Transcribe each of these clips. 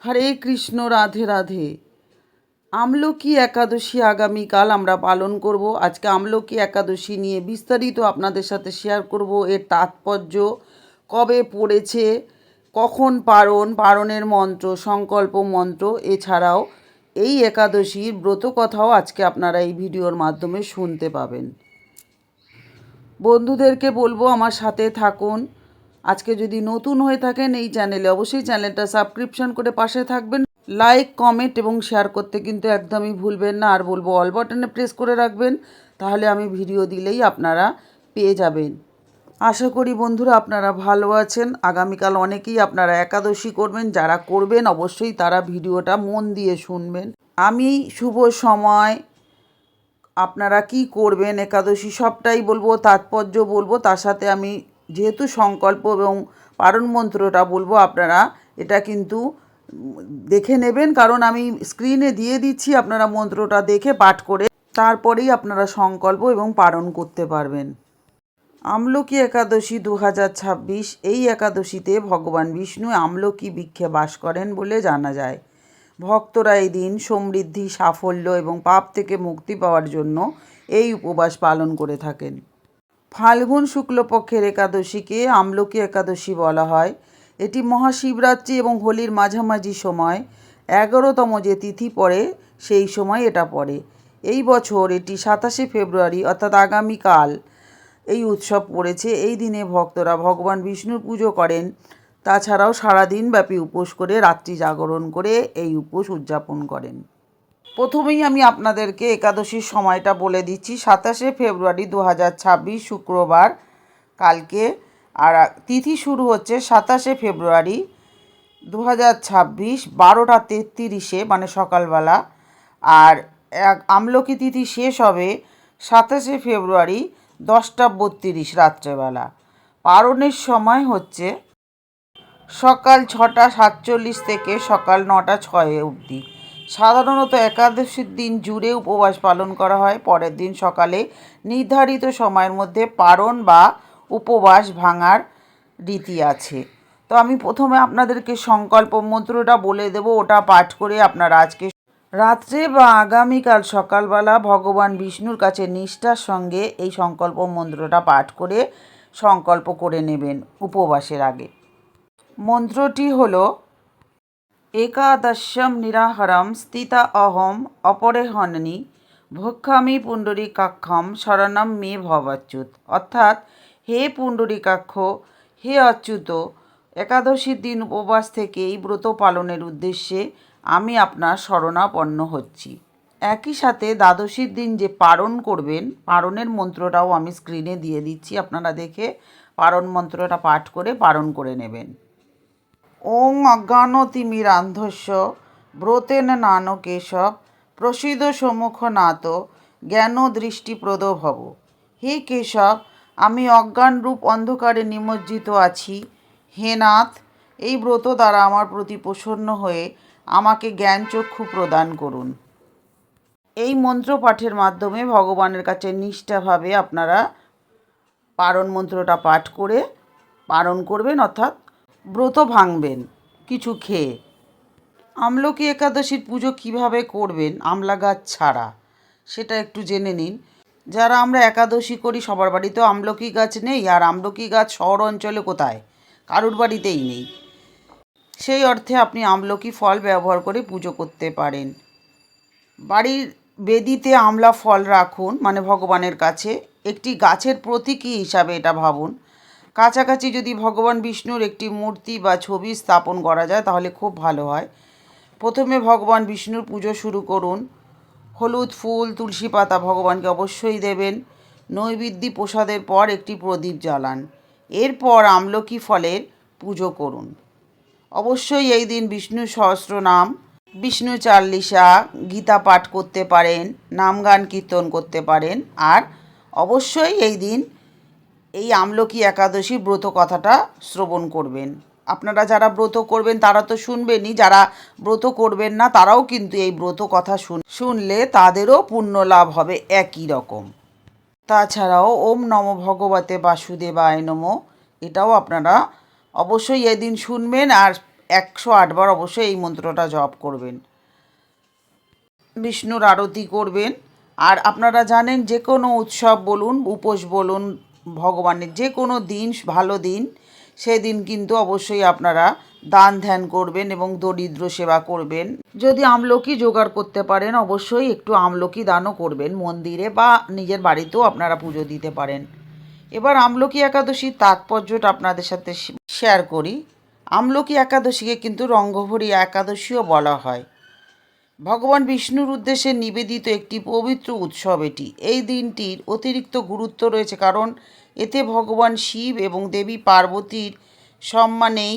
হরে কৃষ্ণ, রাধে রাধে। আমলকি একাদশী আগামীকাল আমরা পালন করব। আজকে আমলকি একাদশী নিয়ে বিস্তারিত আপনাদের সাথে শেয়ার করব। এর তাৎপর্য, কবে পড়েছে, কখন পারণের মন্ত্র, সংকল্প মন্ত্র, এছাড়াও এই একাদশীর ব্রত কথাও আজকে আপনারা এই ভিডিওর মাধ্যমে শুনতে পাবেন। বন্ধুদেরকে বলবো আমার সাথে থাকুন। আজকে যদি নতুন হয়ে থাকেন এই চ্যানেলে, অবশ্যই চ্যানেলটা সাবস্ক্রিপশন করে পাশে থাকবেন। লাইক, কমেন্ট এবং শেয়ার করতে কিন্তু একদমই ভুলবেন না। আর বলবো অল বাটনে প্রেস করে রাখবেন, তাহলে আমি ভিডিও দিলেই আপনারা পেয়ে যাবেন। আশা করি বন্ধুরা আপনারা ভালো আছেন। আগামীকাল অনেকেই আপনারা একাদশী করবেন। যারা করবেন অবশ্যই তারা ভিডিওটা মন দিয়ে শুনবেন। আমি শুভ সময়, আপনারা কি করবেন একাদশী সবটাই বলবো, তাৎপর্য বলবো। তার সাথে আমি যেহেতু সংকল্প এবং পারণ মন্ত্রটা বলবো, আপনারা এটা কিন্তু দেখে নেবেন, কারণ আমি স্ক্রিনে দিয়ে দিচ্ছি। আপনারা মন্ত্রটা দেখে পাঠ করে তারপরেই আপনারা সংকল্প এবং পারণ করতে পারবেন। আমলকি একাদশী 2026, এই একাদশীতে ভগবান বিষ্ণু আমলকি বৃক্ষে বাস করেন বলে জানা যায়। ভক্তরা এই দিন সমৃদ্ধি, সাফল্য এবং পাপ থেকে মুক্তি পাওয়ার জন্য এই উপবাস পালন করে থাকেন। ফাল্গুন শুক্লপক্ষের একাদশীকে আমলকি একাদশী বলা হয়। এটি মহাশিবরাত্রি এবং হোলির মাঝামাঝি সময় 11তম যে তিথি পড়ে সেই সময় এটা পড়ে। এই বছর এটি 27শে ফেব্রুয়ারি অর্থাৎ আগামীকাল এই উৎসব পড়েছে। এই দিনে ভক্তরা ভগবান বিষ্ণুর পুজো করেন। তাছাড়াও সারাদিন ব্যাপী উপোস করে রাত্রি জাগরণ করে এই উপোস উদযাপন করেন। প্রথমেই আমি আপনাদেরকে একাদশীর সময়টা বলে দিচ্ছি। 27শে ফেব্রুয়ারি 2026 শুক্রবার কালকে, আর তিথি শুরু হচ্ছে 27শে ফেব্রুয়ারি 2026 12টা 33-এ মানে সকালবেলা, আর আমলকি তিথি শেষ হবে 27শে ফেব্রুয়ারি 10টা 32 রাত্রেবেলা। পারণের সময় হচ্ছে সকাল 6টা 47 থেকে সকাল 9টা 6 অবধি। সাধারণত একাদশীর দিন জুড়ে উপবাস পালন করা হয়। পরের দিন সকালে নির্ধারিত সময়ের মধ্যে পারণ বা উপবাস ভাঙার রীতি আছে। তো আমি প্রথমে আপনাদেরকে সংকল্প মন্ত্রটা বলে দেব, ওটা পাঠ করে আপনারা আজকে রাত্রে বা আগামীকাল সকালবেলা ভগবান বিষ্ণুর কাছে নিষ্ঠার সঙ্গে এই সংকল্প মন্ত্রটা পাঠ করে সংকল্প করে নেবেন উপবাসের আগে। মন্ত্রটি হলো একাদশম নিরাহারম স্থিতা অহম অপরেহননি ভক্ষামি পুণ্ডরীকাক্ষম শরণম মে ভবাচ্যুত। অর্থাৎ, হে পুণ্ডরীকাক্ষ, হে অচ্যুত, একাদশীর দিন উপবাস থেকে এই ব্রত পালনের উদ্দেশ্যে আমি আপনার শরণাপন্ন হচ্ছি। একই সাথে দ্বাদশীর দিন যে পারণ করবেন, পারণের মন্ত্রটাও আমি স্ক্রিনে দিয়ে দিচ্ছি, আপনারা দেখে পারণ মন্ত্রটা পাঠ করে পারণ করে নেবেন। ওং অজ্ঞানতিমিরান্ধস্য ব্রতেন নান কেশব প্রসিদ সম্মুখনাথ জ্ঞান দৃষ্টিপ্রদ ভব। হে কেশব, আমি অজ্ঞানরূপ অন্ধকারে নিমজ্জিত আছি। হে নাথ, এই ব্রত দ্বারা আমার প্রতি প্রসন্ন হয়ে আমাকে জ্ঞানচক্ষু প্রদান করুন। এই মন্ত্র পাঠের মাধ্যমে ভগবানের কাছে নিষ্ঠাভাবে আপনারা পারণ মন্ত্রটা পাঠ করে পারণ করবেন, অর্থাৎ ব্রত ভাঙবেন কিছু খেয়ে। আমলকি একাদশীর পুজো কিভাবে করবেন আমলা গাছ ছাড়া, সেটা একটু জেনে নিন। যারা আমরা একাদশী করি সবার বাড়িতেও আমলকি গাছ নেই, আর আমলকি গাছ শহর অঞ্চলে কোথায়, কারুর বাড়িতেই নেই। সেই অর্থে আপনি আমলকি ফল ব্যবহার করে পুজো করতে পারেন। বাড়ির বেদিতে আমলা ফল রাখুন, মানে ভগবানের কাছে একটি গাছের প্রতীকী হিসাবে এটা ভাবুন। কাছাকাছি যদি ভগবান বিষ্ণুর একটি মূর্তি বা ছবি স্থাপন করা যায় তাহলে খুব ভালো হয়। প্রথমে ভগবান বিষ্ণুর পুজো শুরু করুন। হলুদ ফুল, তুলসী পাতা ভগবানকে অবশ্যই দেবেন। নৈবেদ্য প্রসাদের পর একটি প্রদীপ জ্বালান। এরপর আমলকি ফলের পুজো করুন। অবশ্যই এই দিন বিষ্ণু সহস্রনাম, বিষ্ণু চাল্লিশা, গীতা পাঠ করতে পারেন, নাম গান কীর্তন করতে পারেন। আর অবশ্যই এই দিন এই আমলকি একাদশী ব্রত কথাটা শ্রবণ করবেন। আপনারা যারা ব্রত করবেন তারা তো শুনবেনই, যারা ব্রত করবেন না তারাও কিন্তু এই ব্রত কথা শুনলে তাদেরও পুণ্য লাভ হবে একই রকম। তাছাড়াও ওম নমো ভগবতে বাসুদেবায় নমো, এটাও আপনারা অবশ্যই এদিন শুনবেন। আর 108 বার অবশ্যই এই মন্ত্রটা জপ করবেন। বিষ্ণুর আরতি করবেন। আর আপনারা জানেন যে কোনো উৎসব বলুন, উপোস বলুন, ভগবানের যে কোনো দিন, ভালো দিন, সেদিন কিন্তু অবশ্যই আপনারা দান ধ্যান করবেন এবং দরিদ্র সেবা করবেন। যদি আমলকি জোগাড় করতে পারেন অবশ্যই একটু আমলকি দানও করবেন মন্দিরে বা নিজের বাড়িতেও আপনারা পুজো দিতে পারেন। এবার আমলকি একাদশীর তাৎপর্যটা আপনাদের সাথে শেয়ার করি। আমলকি একাদশীকে কিন্তু রঙ্গভরি একাদশীও বলা হয়। ভগবান বিষ্ণুর উদ্দেশ্যে নিবেদিত একটি পবিত্র উৎসব এটি। এই দিনটির অতিরিক্ত গুরুত্ব রয়েছে কারণ এতে ভগবান শিব এবং দেবী পার্বতীর সম্মানেই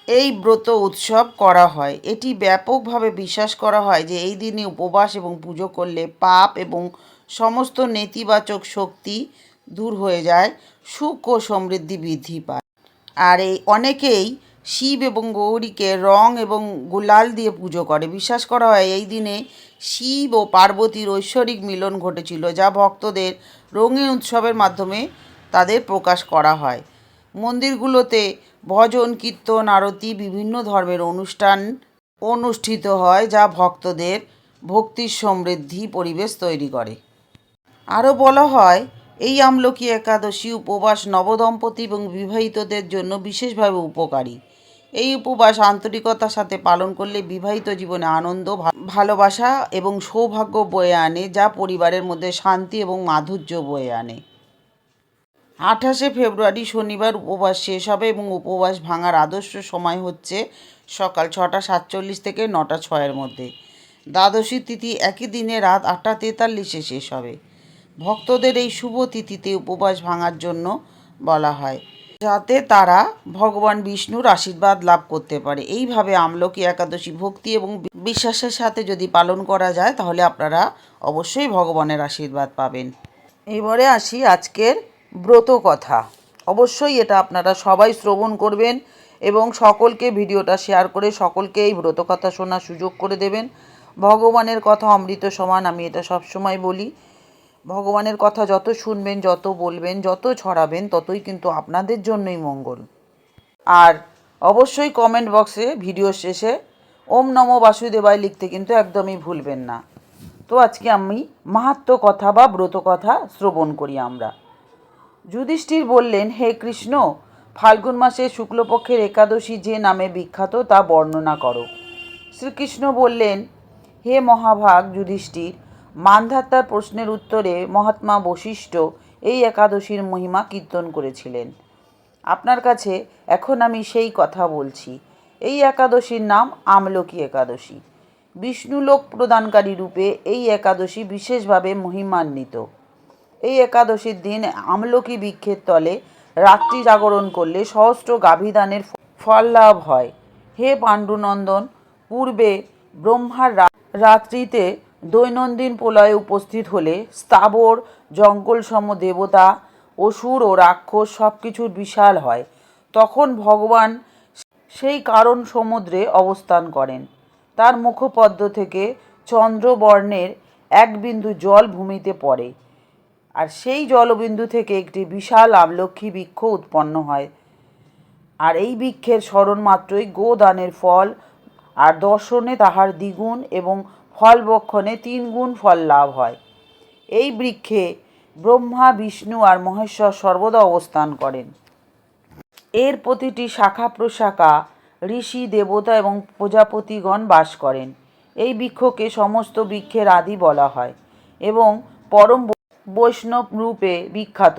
এই ব্রত উৎসব করা হয়। এটি ব্যাপকভাবে বিশ্বাস করা হয় যে এই দিনে উপবাস এবং পুজো করলে পাপ এবং সমস্ত নেতিবাচক শক্তি দূর হয়ে যায়, সুখ ও সমৃদ্ধি বৃদ্ধি পায়। আর এই অনেকেই শিব এবং গৌরীকে রং এবং গুলাল দিয়ে পুজো করে। বিশ্বাস করা হয় এই দিনে শিব ও পার্বতীর ঐশ্বরিক মিলন ঘটেছিল, যা ভক্তদের রঙিন উৎসবের মাধ্যমে তাদের প্রকাশ করা হয়। মন্দিরগুলোতে ভজন, কীর্তন, আরতি, বিভিন্ন ধর্মের অনুষ্ঠান অনুষ্ঠিত হয়, যা ভক্তদের ভক্তির সমৃদ্ধি পরিবেশ তৈরি করে। আরও বলা হয় এই আমলকি একাদশী উপবাস নবদম্পতি এবং বিবাহিতদের জন্য বিশেষভাবে উপকারী। এই উপবাস আন্তরিকতার সাথে পালন করলে বিবাহিত জীবনে আনন্দ, ভালোবাসা এবং সৌভাগ্য বয়ে আনে, যা পরিবারের মধ্যে শান্তি এবং মাধুর্য বয়ে আনে। 28শে ফেব্রুয়ারি শনিবার উপবাস শেষ হবে এবং উপবাস ভাঙার আদর্শ সময় হচ্ছে সকাল 6:47 থেকে 9:06 মধ্যে। দ্বাদশী তিথি একই দিনে রাত 8:43-এ শেষ হবে। ভক্তদের এই শুভ তিথিতে উপবাস ভাঙার জন্য বলা হয়, যাতে তারা ভগবান বিষ্ণুর আশীর্বাদ লাভ করতে পারে। এইভাবে আমলকি একাদশী ভক্তি এবং বিশ্বাসের সাথে যদি পালন করা যায় তাহলে আপনারা অবশ্যই ভগবানের আশীর্বাদ পাবেন। এবারে আসি আজকের ব্রত কথা। অবশ্যই এটা আপনারা সবাই শ্রবণ করবেন এবং সকলকে ভিডিওটা শেয়ার করে সকলকে এই ব্রত কথা শোনার সুযোগ করে দেবেন। ভগবানের কথা অমৃত সমান, আমি এটা সবসময় বলি। ভগবানের কথা যত শুনবেন, যত বলবেন, যত ছড়াবেন, ততই কিন্তু আপনাদের জন্যই মঙ্গল। আর অবশ্যই কমেন্ট বক্সে ভিডিও শেষে ওম নমো বাসুদেবায় লিখতে কিন্তু একদমই ভুলবেন না। তো আজকে আমি মাহাত্ম্য কথা বা ব্রত কথা শ্রবণ করি আমরা। যুধিষ্ঠির বললেন, হে কৃষ্ণ, ফাল্গুন মাসে শুক্লপক্ষের একাদশী যে নামে বিখ্যাত তা বর্ণনা করো। শ্রীকৃষ্ণ বললেন, হে মহাভাগ যুধিষ্ঠির, মান্ধাত্তার প্রশ্নের উত্তরে মহাত্মা বশিষ্ঠ এই একাদশীর মহিমা কীর্তন করেছিলেন। আপনার কাছে এখন আমি সেই কথা বলছি। এই একাদশীর নাম আমলকি একাদশী। বিষ্ণুলোক প্রদানকারী রূপে এই একাদশী বিশেষভাবে মহিমান্বিত। এই একাদশীর দিন আমলকি বৃক্ষের তলে রাত্রি জাগরণ করলে সহস্র গাভীদানের ফল লাভ হয়। হে পাণ্ডুনন্দন, পূর্বে ব্রহ্মার রাত্রিতে দৈনন্দিন প্রলয়ে উপস্থিত হলে স্থাবর জঙ্গলসম দেবতা, অসুর ও রাক্ষস সব কিছুর বিশাল হয়। তখন ভগবান সেই কারণ সমুদ্রে অবস্থান করেন। তার মুখপদ্ম থেকে চন্দ্রবর্ণের এক বিন্দু জল ভূমিতে পড়ে, আর সেই জলবিন্দু থেকে একটি বিশাল আমলকি বৃক্ষ উৎপন্ন হয়। আর এই বৃক্ষের স্মরণ মাত্রই গোদানের ফল, আর দর্শনে তাহার দ্বিগুণ এবং ফল বক্ষণে 3 গুণ ফল লাভ হয়। এই বৃক্ষে ব্রহ্মা, বিষ্ণু আর মহেশ্বর সর্বদা অবস্থান করেন। এর প্রতিটি শাখা প্রশাখা ঋষি, দেবতা এবং প্রজাপতিগণ বাস করেন। এই বৃক্ষকে সমস্ত বৃক্ষের আদি বলা হয় এবং পরম বৈষ্ণব রূপে বিখ্যাত।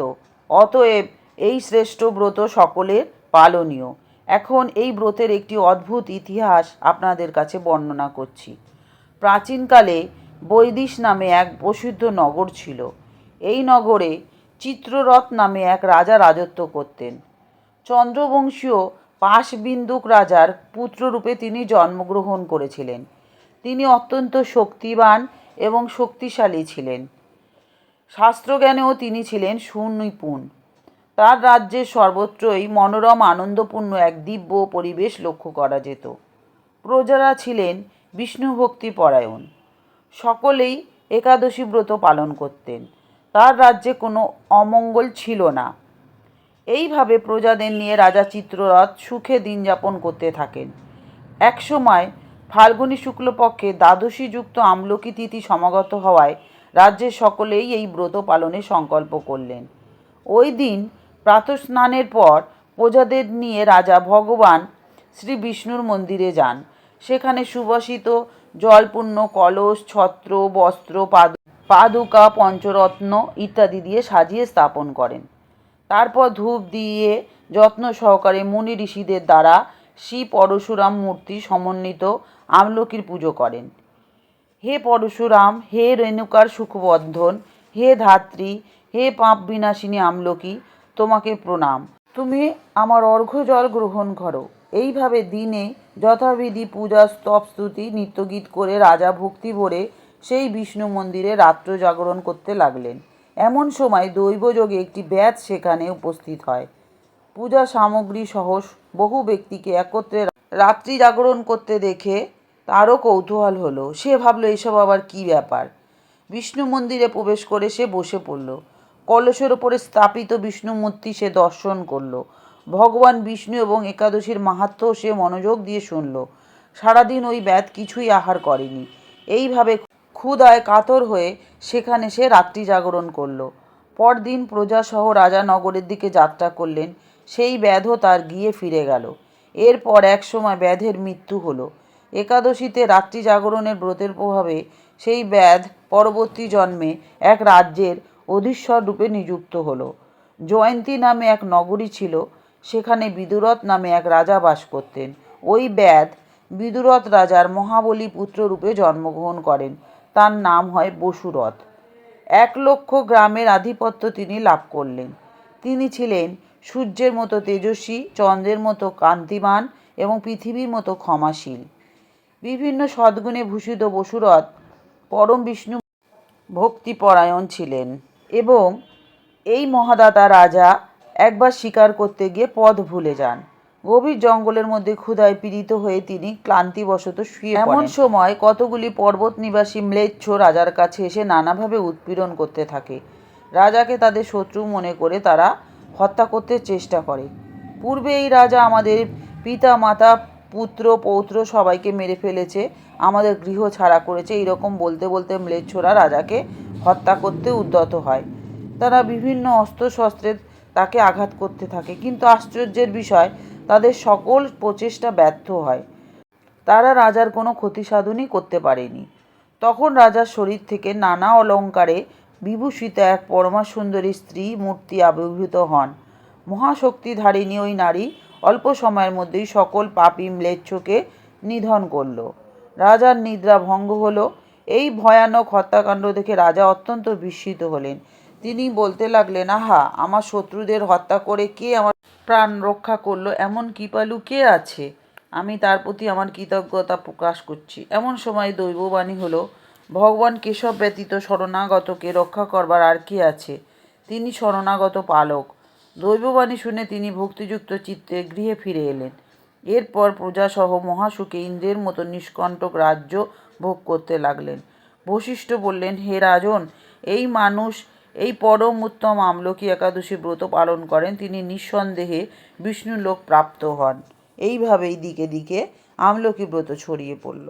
অতএব এই শ্রেষ্ঠ ব্রত সকলের পালনীয়। এখন এই ব্রতের একটি অদ্ভুত ইতিহাস আপনাদের কাছে বর্ণনা করছি। প্রাচীনকালে বৈদিশ নামে এক প্রসিদ্ধ নগর ছিল। এই নগরে চিত্ররথ নামে এক রাজা রাজত্ব করতেন। চন্দ্রবংশীয় পাশবিন্দুক রাজার পুত্ররূপে তিনি জন্মগ্রহণ করেছিলেন। তিনি অত্যন্ত শক্তিবান এবং শক্তিশালী ছিলেন। শাস্ত্রজ্ঞানেও তিনি ছিলেন সুনিপুণ। তার রাজ্যের সর্বত্রই মনোরম আনন্দপূর্ণ এক দিব্য পরিবেশ লক্ষ্য করা যেত। প্রজারা ছিলেন বিষ্ণুভক্তি পরায়ণ। সকলেই একাদশী ব্রত পালন করতেন। তার রাজ্যে কোনো অমঙ্গল ছিল না। এইভাবে প্রজাদের নিয়ে রাজা চিত্ররথ সুখে দিন যাপন করতে থাকেন। একসময় ফাল্গুনী শুক্লপক্ষে দ্বাদশী যুক্ত আমলকি তিথি সমাগত হওয়ায় রাজ্যের সকলেই এই ব্রত পালনের সংকল্প করলেন। ওই দিন প্রাতঃস্নানের পর প্রজাদের নিয়ে রাজা ভগবান শ্রী বিষ্ণুর মন্দিরে যান। সেখানে সুবাসিত জলপূর্ণ কলস, ছত্র, বস্ত্র, পাদুকা, পঞ্চরত্ন ইত্যাদি দিয়ে সাজিয়ে স্থাপন করেন। তারপর ধূপ দিয়ে যত্ন সহকারে মুনি ঋষিদের দ্বারা শ্রী পরশুরাম মূর্তি সমন্বিত আমলকির পুজো করেন। হে পরশুরাম, হে রেণুকার সুখবন্ধন, হে ধাত্রী, হে পাপ বিনাশিনী আমলকি, তোমাকে প্রণাম। তুমি আমার অর্ঘ্য জল গ্রহণ করো। এইভাবে দিনে যথাবিধি পূজা, স্তব, স্তুতি, নিত্যগীত করে রাজা ভক্তি ভরে সেই বিষ্ণু মন্দিরে রাত্র জাগরণ করতে লাগলেন। এমন সময় দৈবযোগে একটি ব্যাধ সেখানে উপস্থিত হয়। পূজা সামগ্রী সহ বহু ব্যক্তিকে একত্রে রাত্রি জাগরণ করতে দেখে তারও কৌতূহল হলো। সে ভাবল এসব আবার কী ব্যাপার। বিষ্ণু মন্দিরে প্রবেশ করে সে বসে পড়ল। কলসের ওপরে স্থাপিত বিষ্ণু মূর্তি সে দর্শন করল। ভগবান বিষ্ণু এবং একাদশীর মাহাত্ম্য সে মনোযোগ দিয়ে শুনল। সারাদিন ওই ব্যাধ কিছুই আহার করেনি। এইভাবে ক্ষুধায় কাতর হয়ে সেখানে সে রাত্রি জাগরণ করল। পরদিন প্রজাসহ রাজা নগরের দিকে যাত্রা করলেন। সেই ব্যাধও তার গিয়ে ফিরে গেল। এরপর এক সময় ব্যাধের মৃত্যু হলো। একাদশীতে রাত্রি জাগরণের ব্রতের প্রভাবে সেই ব্যাধ পরবর্তী জন্মে এক রাজ্যের অধীশ্বর রূপে নিযুক্ত হলো। জয়ন্তী নামে এক নগরী ছিল। সেখানে বিদুরথ নামে এক রাজা বাস করতেন। ওই ব্যাধ বিদুরথ রাজার মহাবলী পুত্র রূপে জন্মগ্রহণ করেন। তার নাম হয় বসুরথ। 1,00,000 গ্রামের আধিপত্য তিনি লাভ করলেন। তিনি ছিলেন সূর্যের মতো তেজস্বী, চন্দ্রের মতো কান্তিমান এবং পৃথিবীর মতো ক্ষমাশীল। বিভিন্ন সদ্গুণে ভূষিত বসুরথ পরম বিষ্ণু ভক্তিপরায়ণ ছিলেন এবং এই মহাদাতা রাজা একবার শিকার করতে গিয়ে পথ ভুলে যান। গভীর জঙ্গলের মধ্যে ক্ষুধায় পীড়িত হয়ে তিনি ক্লান্তিবশত শুয়ে পড়েন। এমন সময় কতগুলি পর্বত নিবাসী ম্লেচ্ছ রাজার কাছে এসে নানাভাবে উৎপীড়ন করতে থাকে। রাজাকে তাদের শত্রু মনে করে তারা হত্যা করতে চেষ্টা করে। পূর্বে এই রাজা আমাদের পিতা, মাতা, পুত্র, পৌত্র সবাইকে মেরে ফেলেছে, আমাদের গৃহ ছাড়া করেছে, এইরকম বলতে বলতে ম্লেচ্ছরা রাজাকে হত্যা করতে উদ্যত হয়। তারা বিভিন্ন অস্ত্রশস্ত্রে তাকে আঘাত করতে থাকে, কিন্তু আশ্চর্যের বিষয় তাদের সকল প্রচেষ্টা ব্যর্থ হয়। তারা রাজার কোনো ক্ষতি সাধনই করতে পারেনি। তখন রাজার শরীর থেকে নানা অলঙ্কারে বিভূষিতা এক পরমা সুন্দরী স্ত্রী মূর্তি আবির্ভূত হন। মহাশক্তিধারিণী ওই নারী অল্প সময়ের মধ্যেই সকল পাপী ম্লেচ্ছকে নিধন করল। রাজার নিদ্রা ভঙ্গ হলো। এই ভয়ানক হত্যাকাণ্ড দেখে রাজা অত্যন্ত বিস্মিত হলেন। তিনি বলতে লাগলেন, আহা, আমার শত্রুদের হত্যা করে কে আমার প্রাণ রক্ষা করলো, এমন কৃপালু কে আছে? আমি তার প্রতি আমার কৃতজ্ঞতা প্রকাশ করছি। এমন সময় দৈববাণী হলো, ভগবান কেশব ব্যতীত শরণাগতকে রক্ষা করবার আর কে আছে? তিনি শরণাগত পালক। দৈববাণী শুনে তিনি ভক্তিযুক্ত চিত্তে গৃহে ফিরে এলেন। এরপর প্রজাসহ মহাসুখে ইন্দ্রের মতো নিষ্কণ্টক রাজ্য ভোগ করতে লাগলেন। বশিষ্ঠ বললেন, হে রাজন, এই মানুষ এই পরম উত্তম আমলকি একাদশী ব্রত পালন করেন, তিনি নিঃসন্দেহে বিষ্ণুলোক প্রাপ্ত হন। এইভাবেই দিকে দিকে আমলকি ব্রত ছড়িয়ে পড়ল।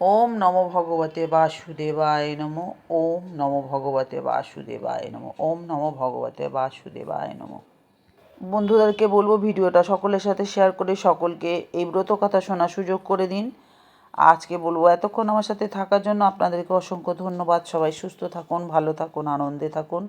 ওম নমো ভগবতে বাসুদেবায় নমো। ওম নমো ভগবতে বাসুদেবায় নমো। ওম নমো ভগবতে বাসুদেবায় নমো। বন্ধুদেরকে বলবো ভিডিওটা সকলের সাথে শেয়ার করে সকলকে এই ব্রত কথা শোনার সুযোগ করে দিন। আজকে বলবো এতক্ষণ আমার সাথে থাকার জন্য আপনাদেরকে অসংখ্য ধন্যবাদ। সবাই সুস্থ থাকুন, ভালো থাকুন, আনন্দে থাকুন।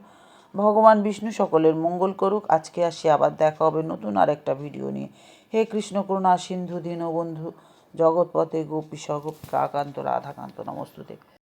ভগবান বিষ্ণু সকলের মঙ্গল করুক। আজকে আসি, আবার দেখা হবে নতুন আর একটা ভিডিও নিয়ে। হে কৃষ্ণ করুণা সিন্ধু দীনবন্ধু জগৎপতে গোপীশ গোপিকাকান্ত রাধাকান্ত নমস্তুতে।